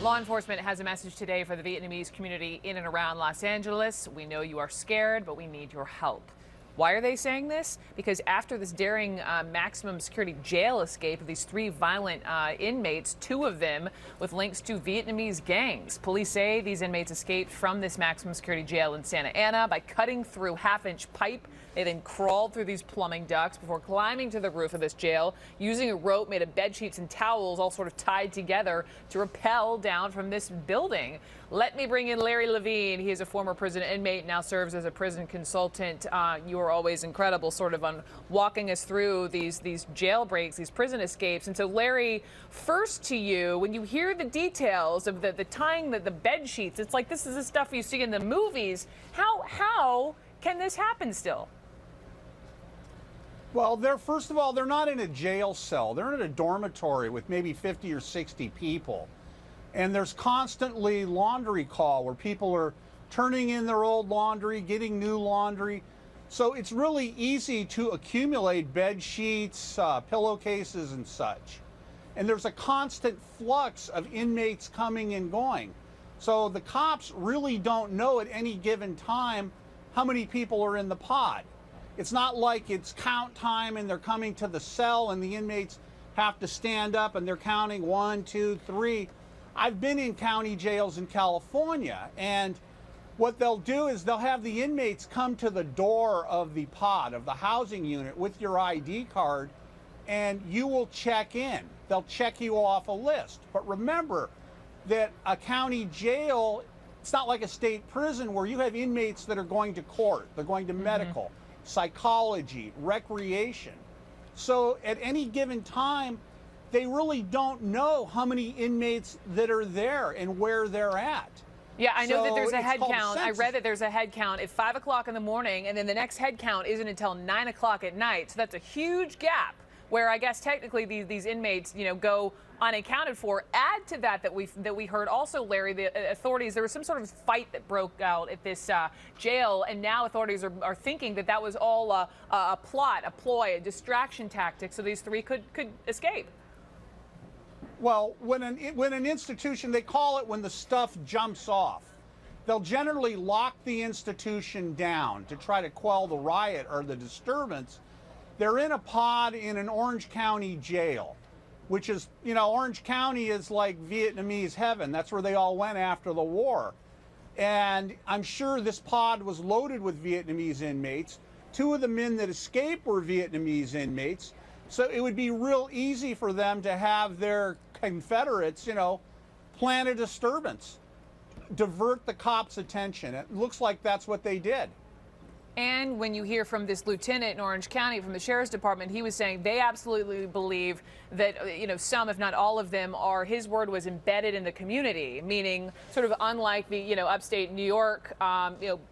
Law enforcement has a message today for the Vietnamese community in and around Los Angeles. We know you are scared, but we need your help. Why are they saying this? Because after this daring maximum security jail escape of these three violent inmates, two of them with links to Vietnamese gangs. Police say these inmates escaped from this maximum security jail in Santa Ana by cutting through half-inch pipe. They then crawled through these plumbing ducts before climbing to the roof of this jail, using a rope made of bed sheets and towels all sort of tied together to rappel down from this building. Let me bring in Larry Levine. He is a former prison inmate, now serves as a prison consultant. You are always incredible sort of on walking us through these jailbreaks, these prison escapes. And so, Larry, first to you, when you hear the details of the tying the bed sheets, it's like this is the stuff you see in the movies. How can this happen still? Well, first of all, they're not in a jail cell. They're in a dormitory with maybe 50 or 60 people. And there's constantly laundry call where people are turning in their old laundry, getting new laundry. So it's really easy to accumulate bed sheets, pillowcases, and such. And there's a constant flux of inmates coming and going. So the cops really don't know at any given time how many people are in the pod. It's not like it's count time and they're coming to the cell and the inmates have to stand up and they're counting 1, 2, 3. I've been in county jails in California, and what they'll do is they'll have the inmates come to the door of the pod, of the housing unit, with your ID card, and you will check in. They'll check you off a list. But remember that a county jail, it's not like a state prison where you have inmates that are going to court, they're going to medical, psychology, recreation. So at any given time, they really don't know how many inmates that are there and where they're at. Yeah, I know that there's a it's head called count. I read that there's a head count at 5 o'clock in the morning, and then the next head count isn't until 9 o'clock at night. So that's a huge gap where I guess technically these inmates, go unaccounted for. Add to that we heard also, Larry, the authorities, there was some sort of fight that broke out at this jail, and now authorities are thinking that was all a plot, a ploy, a distraction tactic, so these three could escape. Well, when an institution, they call it when the stuff jumps off. They'll generally lock the institution down to try to quell the riot or the disturbance. They're in a pod in an Orange County jail, which is, Orange County is like Vietnamese heaven. That's where they all went after the war. And I'm sure this pod was loaded with Vietnamese inmates. Two of the men that escaped were Vietnamese inmates. So it would be real easy for them to have their Confederates, plan a disturbance, divert the cops' attention. It looks like that's what they did. And when you hear from this lieutenant in Orange County from the sheriff's department, he was saying they absolutely believe that, some, if not all of them, his word was embedded in the community, meaning sort of unlike the, upstate New York,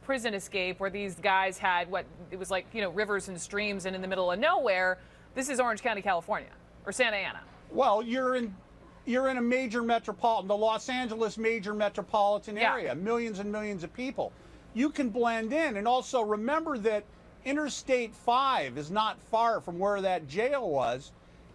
prison escape where these guys had it was like, rivers and streams and in the middle of nowhere. This is Orange County, California, or Santa Ana. Well, you're in a major metropolitan, the Los Angeles major metropolitan area, millions and millions of people. You can blend in, and also remember that Interstate 5 is not far from where that jail was,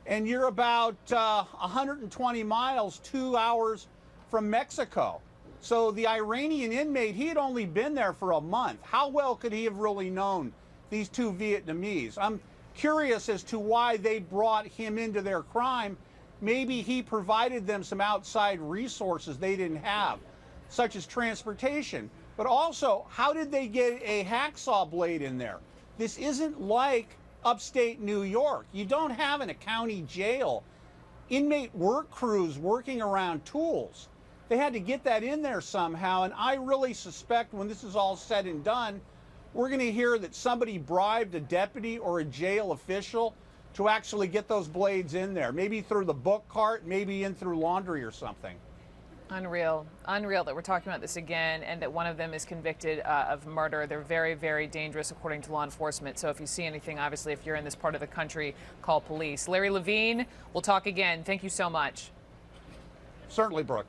and you're about 120 miles, 2 hours from Mexico. So the Iranian inmate, he had only been there for a month. How well could he have really known these two Vietnamese? I'm curious as to why they brought him into their crime. Maybe he provided them some outside resources they didn't have, such as transportation. But also, how did they get a hacksaw blade in there? This isn't like upstate New York. You don't have in a county jail inmate work crews working around tools. They had to get that in there somehow, and I really suspect when this is all said and done, we're going to hear that somebody bribed a deputy or a jail official to actually get those blades in there, maybe through the book cart, maybe in through laundry or something. Unreal that we're talking about this again, and that one of them is convicted of murder. They're very, very dangerous, according to law enforcement. So if you see anything, obviously, if you're in this part of the country, call police. Larry Levine, we'll talk again. Thank you so much. Certainly, Brooke.